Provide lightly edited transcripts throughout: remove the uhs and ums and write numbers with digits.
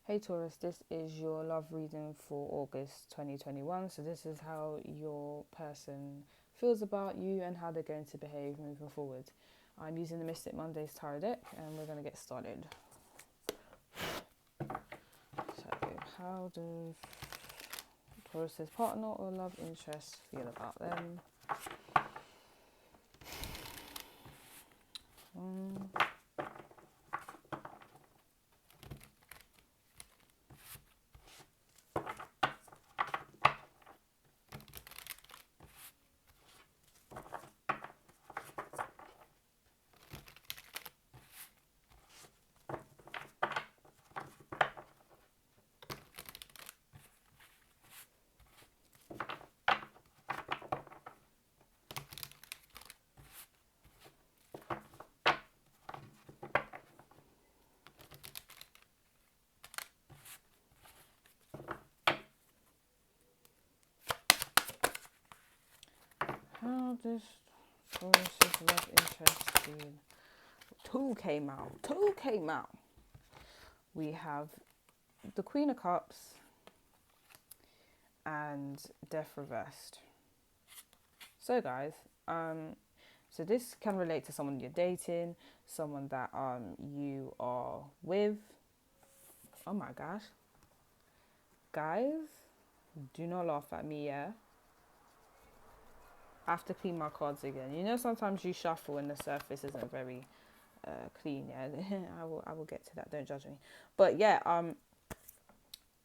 Hey Taurus, this is your love reading for August 2021. So, this is how your person feels about you and how they're going to behave moving forward. I'm using the Mystic Mondays Tarot deck and we're going to get started. So, how does Taurus's partner or love interest feel about them? Um, how does Taurus's love interest feel? Two came out. Two came out. We have the Queen of Cups and Death reversed. So guys, so this can relate to someone you're dating, someone that you are with. Oh my gosh. Guys, do not laugh at me, yeah? I have to clean my cards again. You know sometimes you shuffle and the surface isn't very clean, yeah. I will get to that, don't judge me. But yeah,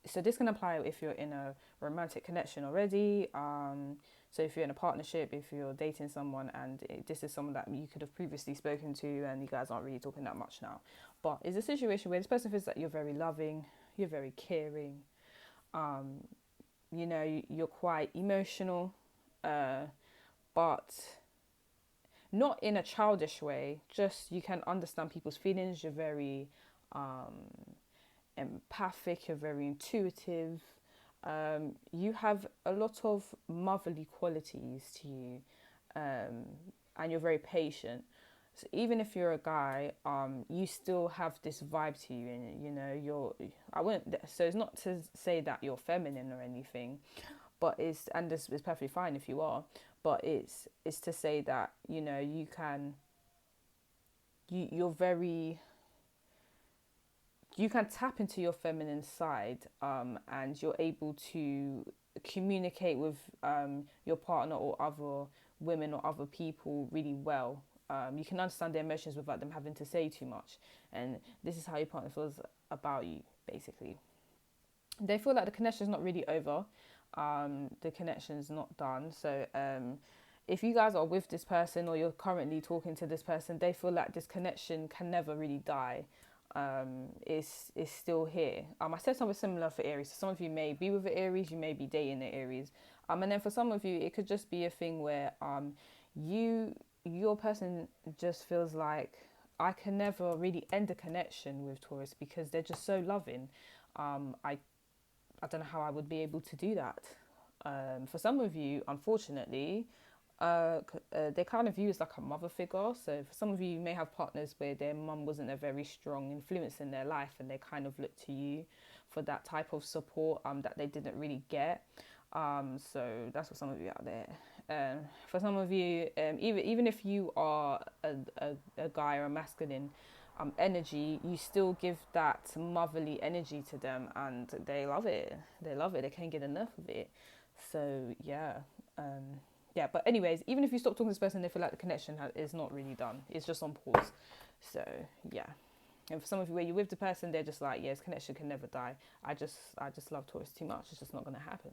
so this can apply if you're in a romantic connection already. So if you're in a partnership, if you're dating someone and this is someone that you could have previously spoken to and you guys aren't really talking that much now. But it's a situation where this person feels that you're very loving, you're very caring, um, you're quite emotional, but not in a childish way. Just you can understand people's feelings. You're very empathic, you're very intuitive. You have a lot of motherly qualities to you, and you're very patient. So even if you're a guy, you still have this vibe to you, and you're. I wouldn't. So it's not to say that you're feminine or anything, but this is perfectly fine if you are. But it's to say that you can. You're very, you can tap into your feminine side, and you're able to communicate with your partner or other women or other people really well. You can understand their emotions without them having to say too much, and this is how your partner feels about you. Basically, they feel like the connection is not really over. The connection is not done. So if you guys are with this person or you're currently talking to this person, they feel like this connection can never really die. Is still here. I said something similar for Aries. So some of you may be with the Aries, you may be dating the Aries. And then for some of you, it could just be a thing where your person just feels like I can never really end a connection with Taurus because they're just so loving. I don't know how I would be able to do that. For some of you, unfortunately, they kind of view as like a mother figure. So for some of you, you may have partners where their mum wasn't a very strong influence in their life, and they kind of look to you for that type of support that they didn't really get. So that's for some of you out there. For some of you, even if you are a guy or a masculine energy, you still give that motherly energy to them, and they love it. They love it. They can't get enough of it. So yeah. Yeah, but anyways, even if you stop talking to this person, they feel like the connection is not really done. It's just on pause. So yeah, and for some of you where you're with the person, they're just like, yes, connection can never die. I just love Taurus too much. It's just not gonna happen.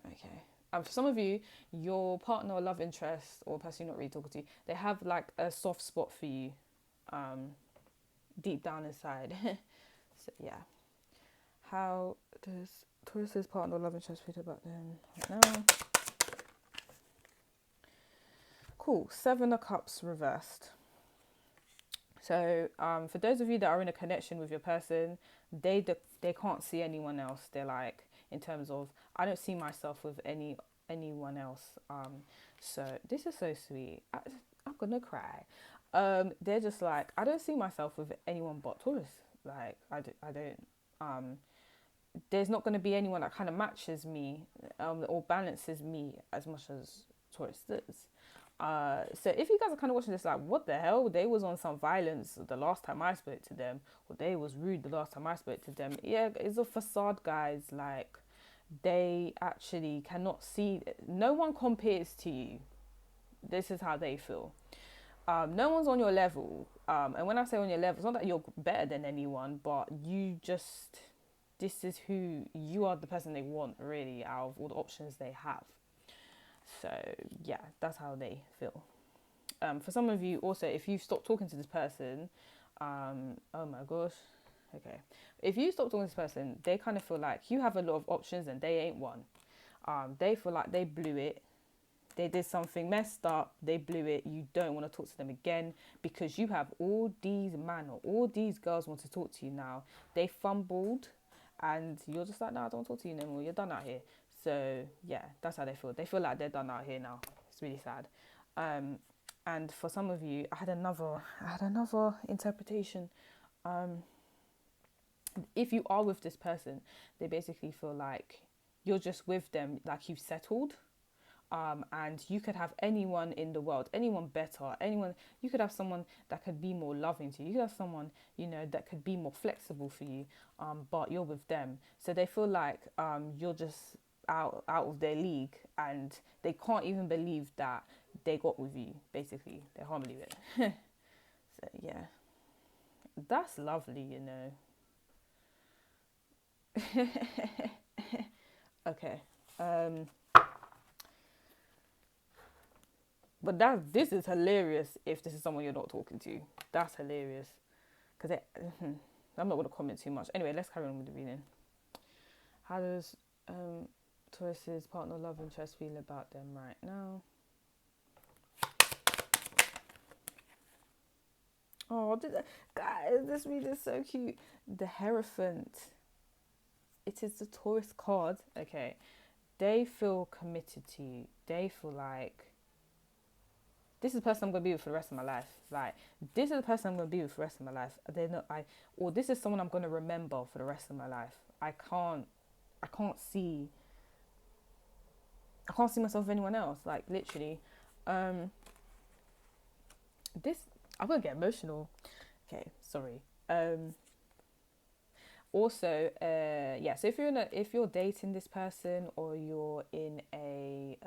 Okay. And for some of you, your partner or love interest or person you're not really talking to, they have like a soft spot for you, um, deep down inside. So yeah, how does Taurus's partner or love interest feel about them right now? Cool. Seven of Cups reversed. So for those of you that are in a connection with your person, they can't see anyone else. They're like, in terms of, I don't see myself with anyone else. So this is so sweet. I'm gonna cry. They're just like, I don't see myself with anyone but Taurus. Like I don't there's not going to be anyone that kind of matches me or balances me as much as Taurus does. So if you guys are kind of watching this like, what the hell? They was on some violence the last time I spoke to them, or they was rude the last time I spoke to them. Yeah, it's a facade, guys. Like, they actually cannot see. No one compares to you. This is how they feel. No one's on your level. And when I say on your level, it's not that you're better than anyone, but you just, this is who you are, the person they want, really, out of all the options they have. So yeah, that's how they feel. For some of you also, if you stop talking to this person, oh my gosh, okay, if you stop talking to this person, they kind of feel like you have a lot of options and they ain't one. They feel like they blew it. They did something messed up, they blew it. You don't want to talk to them again because you have all these men or all these girls want to talk to you now. They fumbled and you're just like, no, I don't talk to you anymore. You're done out here. So yeah, that's how they feel. They feel like they're done out here now. It's really sad. And for some of you, I had another interpretation. If you are with this person, they basically feel like you're just with them, like you've settled. And you could have anyone in the world, anyone better, anyone, you could have someone that could be more loving to you. You could have someone, that could be more flexible for you, but you're with them. So they feel like you're just out of their league and they can't even believe that they got with you, basically. They can't believe it. So yeah, that's lovely, Okay. But this is hilarious if this is someone you're not talking to. That's hilarious. Because I'm not going to comment too much. Anyway, let's carry on with the reading. How does Taurus's partner love interest feel about them right now? Oh, guys, this reading is so cute. The Hierophant. It is the Taurus card. Okay. They feel committed to you. They feel like this is the person I'm going to be with for the rest of my life. Like, this is the person I'm going to be with for the rest of my life. Or this is someone I'm going to remember for the rest of my life. I can't see myself with anyone else. Like, literally. I'm going to get emotional. Okay, sorry. Also, so if you're dating this person or you're in a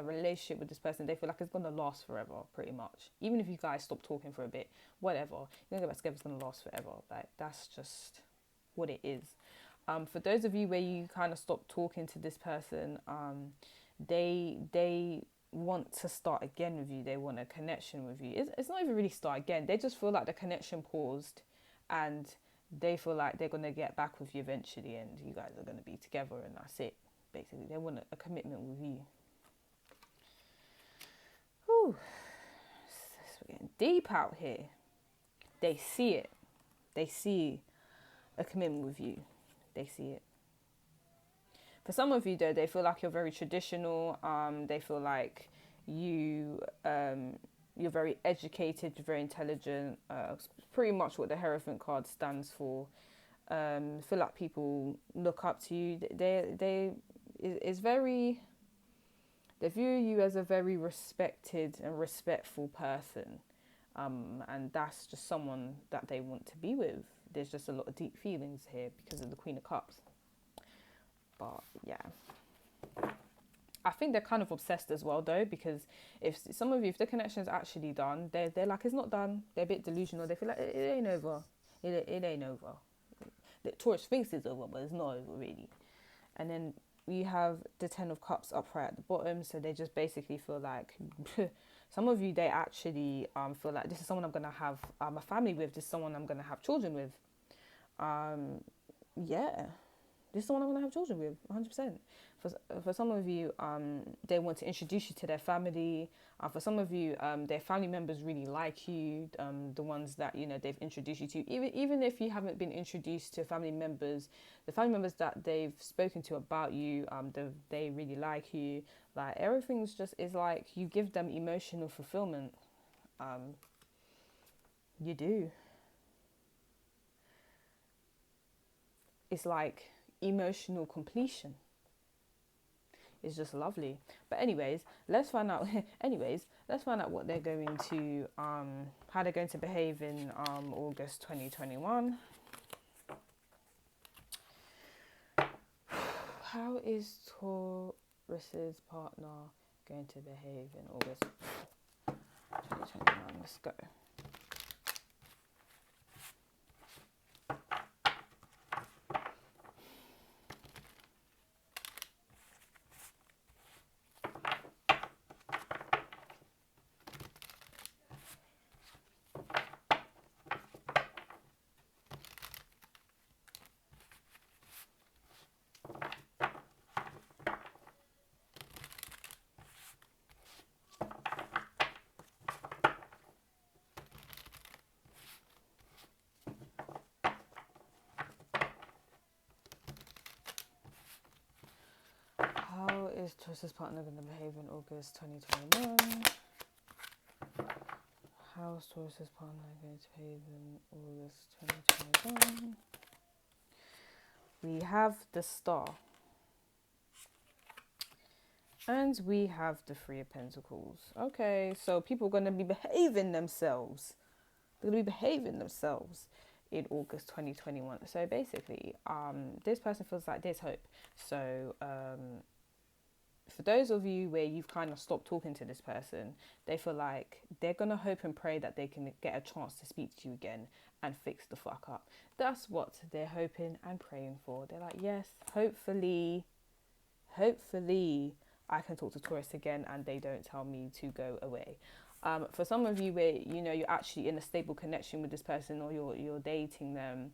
relationship with this person, they feel like it's gonna last forever, pretty much. Even if you guys stop talking for a bit, whatever, you're gonna get back together, it's gonna last forever. Like, that's just what it is. For those of you where you kind of stop talking to this person, they want to start again with you. They want a connection with you. It's not even really start again. They just feel like the connection paused, and they feel like they're gonna get back with you eventually, and you guys are gonna be together, and that's it. Basically, they want a commitment with you. Whew. We're getting deep out here. They see it. They see a commitment with you. They see it. For some of you, though, they feel like you're very traditional. They feel like you're very educated, you're very intelligent. Pretty much what the Hierophant card stands for. Feel like people look up to you. They view you as a very respected and respectful person. And that's just someone that they want to be with. There's just a lot of deep feelings here because of the Queen of Cups. But yeah, I think they're kind of obsessed as well, though, because if the connection is actually done, they're like, it's not done. They're a bit delusional. They feel like it ain't over. It ain't over. The Taurus thinks it's over, but it's not over, really. And then we have the Ten of Cups upright at the bottom, so they just basically feel like some of you, they actually feel like this is someone I'm gonna have a family with. This is someone I'm gonna have children with. Yeah, this is someone I'm gonna have children with, 100%. For some of you, they want to introduce you to their family. For some of you, their family members really like you. The ones that they've introduced you to, even if you haven't been introduced to family members, the family members that they've spoken to about you, they really like you. Like, everything's just is like you give them emotional fulfillment. You do. it's like emotional completion. It's just lovely. But anyways, let's find out. Let's find out what they're going to how they're going to behave in August 2021. How is Taurus's partner going to behave in August 2021? Let's go. How is Taurus's partner going to behave in August 2021? How is Taurus's partner going to behave in August 2021? We have the Star. And we have the Three of Pentacles. Okay, so people are going to be behaving themselves. They're going to be behaving themselves in August 2021. So basically, this person feels like there's hope. So for those of you where you've kind of stopped talking to this person, they feel like they're going to hope and pray that they can get a chance to speak to you again and fix the fuck up. That's what they're hoping and praying for. They're like, yes, hopefully, I can talk to Taurus again and they don't tell me to go away. For some of you where, you know, you're actually in a stable connection with this person, or you're dating them,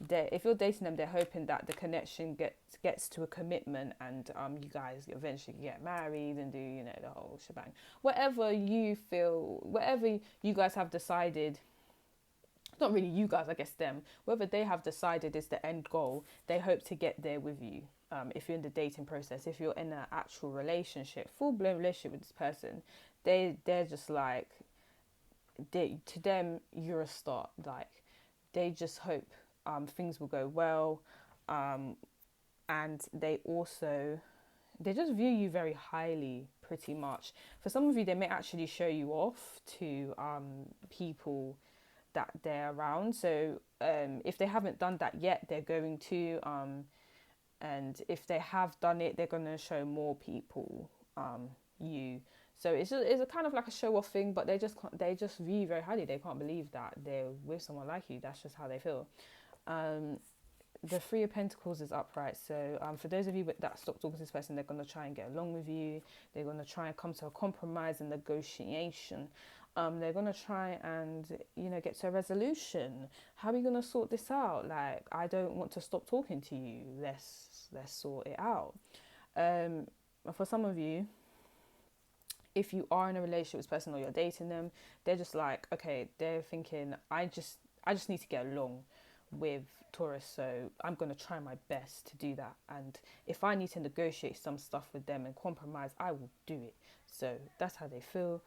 if you're dating them, they're hoping that the connection gets to a commitment, and you guys eventually get married and do, you know, the whole shebang. Whatever you guys have decided, not really you guys, I guess them, whether they have decided is the end goal, they hope to get there with you. If you're in the dating process, if you're in an actual relationship, full-blown relationship with this person, they're just like, to them, you're a star. Like, they just hope things will go well, and they just view you very highly, pretty much. For some of you, they may actually show you off to people that they're around. So if they haven't done that yet, they're going to, and if they have done it, they're going to show more people you. So it's a kind of like a show off thing, but they just view you very highly. They can't believe that they're with someone like you. That's just how they feel. The Three of Pentacles is upright. So for those of you that stop talking to this person, they're going to try and get along with you. They're going to try and come to a compromise and negotiation. They're going to try and, you know, get to a resolution. How are we going to sort this out? Like, I don't want to stop talking to you. Let's sort it out. For some of you, if you are in a relationship with this person or you're dating them, they're just like, okay, they're thinking, I just need to get along with Taurus, so I'm going to try my best to do that. And if I need to negotiate some stuff with them and compromise, I will do it. So that's how they feel.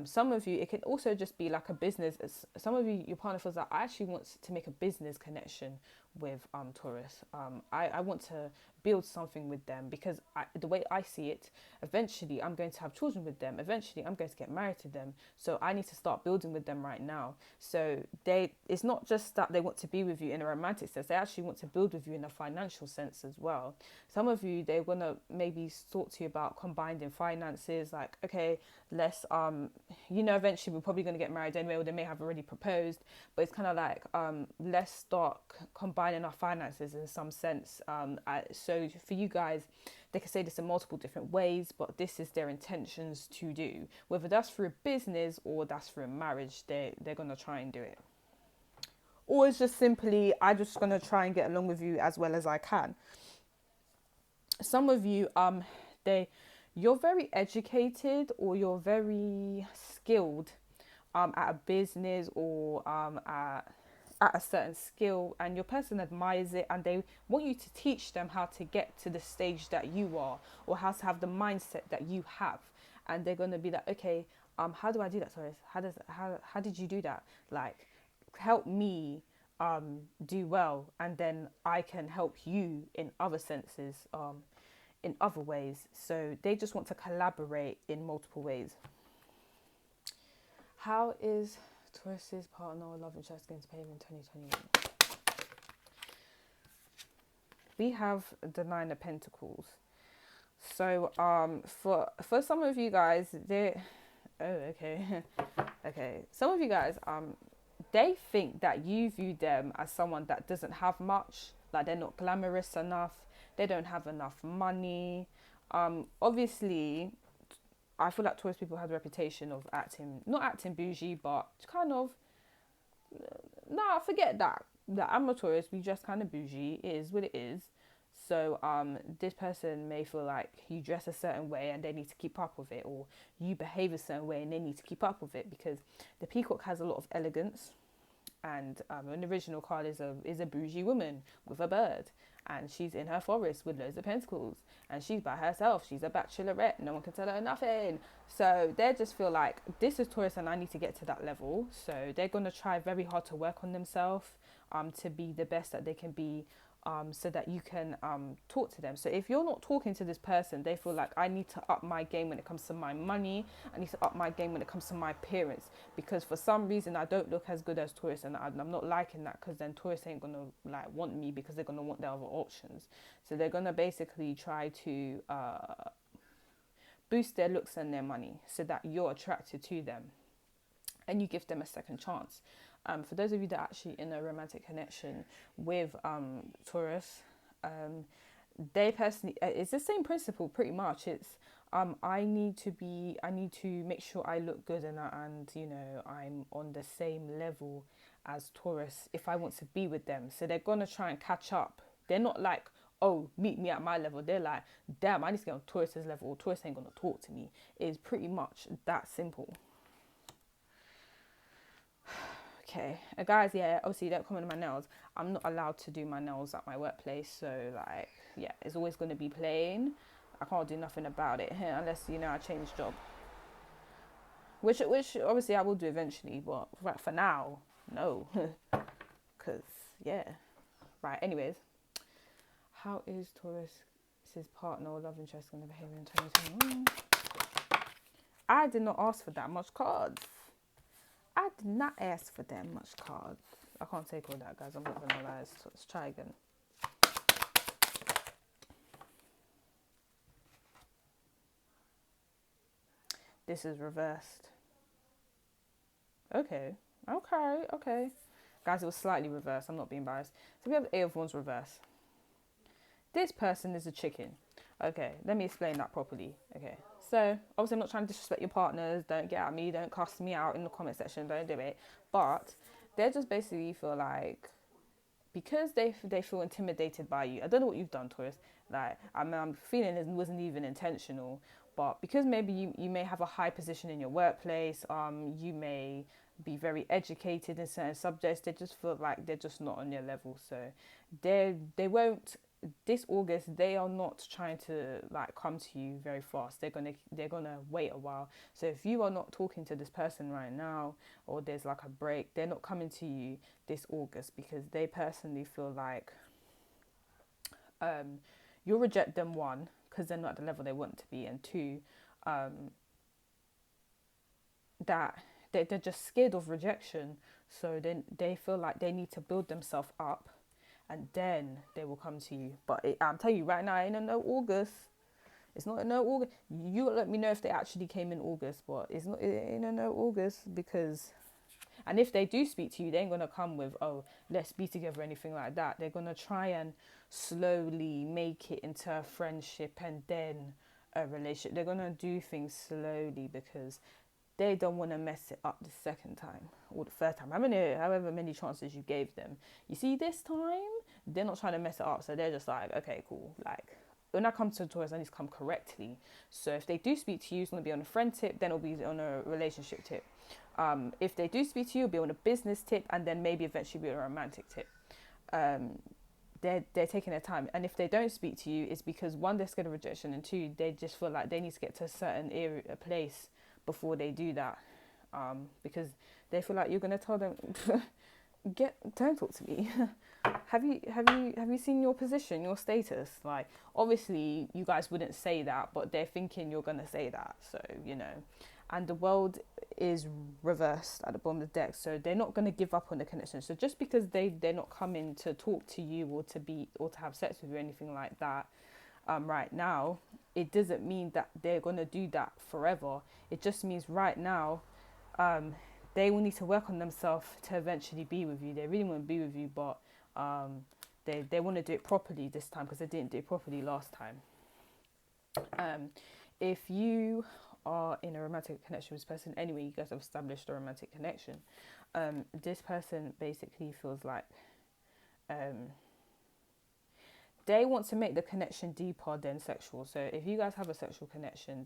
Some of you, it can also just be like a business. Some of you, your partner feels like, I actually want to make a business connection with Taurus. I want to build something with them, because the way I see it, eventually I'm going to have children with them. Eventually I'm going to get married to them. So I need to start building with them right now. So it's not just that they want to be with you in a romantic sense. They actually want to build with you in a financial sense as well. Some of you, they want to maybe talk to you about combining finances. Like, okay, let's, eventually we're probably going to get married anyway, or they may have already proposed. But it's kind of like, let's start combining our finances in some sense. So for you guys, they can say this in multiple different ways, but this is their intentions to do. Whether that's through a business or that's through a marriage, they're going to try and do it. Or it's just simply, I'm just going to try and get along with you as well as I can. Some of you, you're very educated, or you're very skilled at a business, or at a certain skill, and your person admires it, and they want you to teach them how to get to the stage that you are, or how to have the mindset that you have. And they're going to be like, okay, how do I do that, Taurus? How did you do that? Like, help me do well, and then I can help you in other senses, in other ways. So they just want to collaborate in multiple ways. How is Taurus's partner or love interest going to behave in 2021? We have the Nine of Pentacles. So for some of you guys, they okay. Some of you guys, they think that you view them as someone that doesn't have much, like they're not glamorous enough, they don't have enough money. Obviously, I feel like Taurus people have the reputation of not acting bougie, but kind of, nah, forget that. That I'm a Taurus, we just kind of bougie. It is what it is. So this person may feel like you dress a certain way and they need to keep up with it, or you behave a certain way and they need to keep up with it, because the peacock has a lot of elegance, and an original card is a bougie woman with a bird, and she's in her forest with loads of pentacles, and she's by herself. She's a bachelorette. No one can tell her nothing. So they just feel like this is Taurus, and I need to get to that level. So they're gonna try very hard to work on themselves, to be the best that they can be. So that you can talk to them. So if you're not talking to this person, they feel like I need to up my game when it comes to my money. I need to up my game when it comes to my appearance, because for some reason I don't look as good as Taurus, and I'm not liking that, because then Taurus ain't gonna like want me, because they're gonna want their other options. So they're gonna basically try to boost their looks and their money so that you're attracted to them and you give them a second chance. For those of you that are actually in a romantic connection with Taurus, they personally, it's the same principle pretty much. It's I need to make sure I look good, and you know, I'm on the same level as Taurus if I want to be with them. So they're gonna try and catch up. They're not like, oh, meet me at my level. They're like, damn, I need to get on Taurus's level, or Taurus ain't gonna talk to me. It's pretty much that simple. Okay, guys, yeah, obviously don't comment on my nails. I'm not allowed to do my nails at my workplace, so like, yeah, it's always going to be plain. I can't do nothing about it unless, you know, I change job, which obviously I will do eventually, but for now, no. Because yeah, right, anyways, how is Taurus's partner or love interest going to behave in 2021? I did not ask for that much cards. I did not ask for that much cards. I can't take all that, guys. I'm not gonna lie. Let's try again. This is reversed. Okay. Guys, it was slightly reversed. I'm not being biased. So we have the Eight of Wands reverse. This person is a chicken. Okay, let me explain that properly. Okay, so obviously I'm not trying to disrespect your partners. Don't get at me. Don't cuss me out in the comment section. Don't do it. But they just basically feel like, because they feel intimidated by you. I don't know what you've done, Taurus. Like, I'm feeling it wasn't even intentional. But because maybe you may have a high position in your workplace, you may be very educated in certain subjects, they just feel like they're just not on your level. So they won't, this August, they are not trying to like come to you very fast. They're gonna wait a while. So if you are not talking to this person right now, or there's like a break, they're not coming to you this August, because they personally feel like you'll reject them, one, because they're not at the level they want to be, and two, that they're just scared of rejection. So then they feel like they need to build themselves up, and then they will come to you. But I'm telling you right now, ain't no August. It's not no August. You let me know if they actually came in August, but it ain't no August, because, and if they do speak to you, they ain't gonna come with, oh, let's be together or anything like that. They're gonna try and slowly make it into a friendship and then a relationship. They're gonna do things slowly, because they don't want to mess it up the second time or the third time. However many chances you gave them. You see, this time, they're not trying to mess it up. So they're just like, okay, cool. Like, when I come to Taurus, I need to come correctly. So if they do speak to you, it's going to be on a friend tip, then it'll be on a relationship tip. If they do speak to you, it'll be on a business tip, and then maybe eventually be on a romantic tip. They're taking their time. And if they don't speak to you, it's because, one, they're scared of rejection, and two, they just feel like they need to get to a certain a place before they do that, because they feel like you're going to tell them don't talk to me. Have you seen your position, your status? Like, obviously you guys wouldn't say that, but they're thinking you're gonna say that. So, and the world is reversed at the bottom of the deck, so they're not gonna give up on the connection. So just because they're not coming to talk to you or to have sex with you or anything like that, right now, it doesn't mean that they're gonna do that forever. It just means right now, um, they will need to work on themselves to eventually be with you. They really want to be with you, but they want to do it properly this time because they didn't do it properly last time. If you are in a romantic connection with this person anyway, you guys have established a romantic connection. This person basically feels like um, they want to make the connection deeper than sexual. So if you guys have a sexual connection,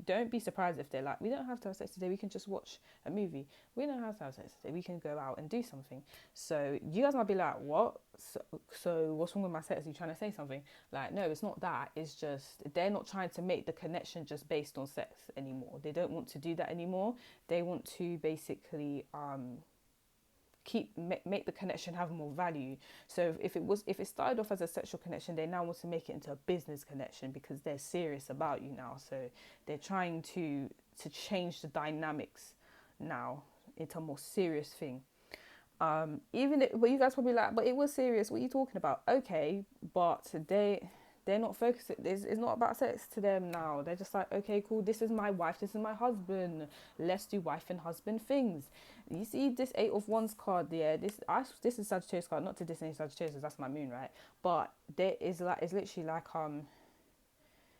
don't be surprised if they're like, we don't have to have sex today, we can just watch a movie. We don't have to have sex today, we can go out and do something. So you guys might be like, what? So what's wrong with my sex? Are you trying to say something? Like, no, it's not that. It's just they're not trying to make the connection just based on sex anymore. They don't want to do that anymore. They want to basically make the connection have more value. So if it started off as a sexual connection, they now want to make it into a business connection because they're serious about you now. So they're trying to change the dynamics now into a more serious thing. But you guys probably like, but it was serious, what are you talking about? Okay, but they're not focused. It's not about sex to them now. They're just like, okay, cool, this is my wife, this is my husband, let's do wife and husband things. You see this Eight of Wands card there, this is Sagittarius card, not to diss any Sagittarius, that's my moon, right? But there is like, it's literally like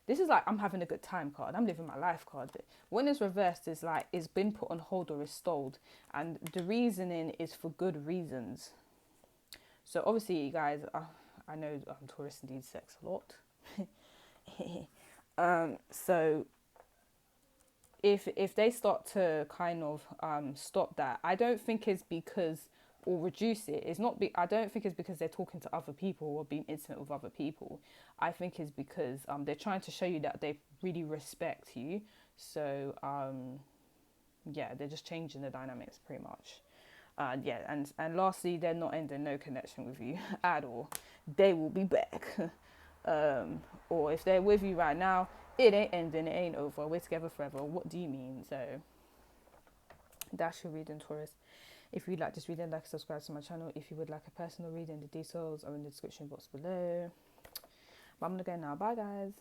this is like, I'm having a good time card, I'm living my life card. When it's reversed, it's like it's been put on hold or is stalled, and the reasoning is for good reasons. So obviously, you guys, I know Taurus needs sex a lot. So if they start to kind of stop that, I don't think it's because, or reduce it. I don't think it's because they're talking to other people or being intimate with other people. I think it's because they're trying to show you that they really respect you. So yeah, they're just changing the dynamics pretty much. Yeah, and lastly, they're not ending no connection with you at all. They will be back. Or if they're with you right now, it ain't ending, it ain't over. We're together forever. What do you mean? So that's your reading, Taurus. If you'd like this reading, like and subscribe to my channel. If you would like a personal reading, the details are in the description box below. But I'm gonna go now. Bye, guys.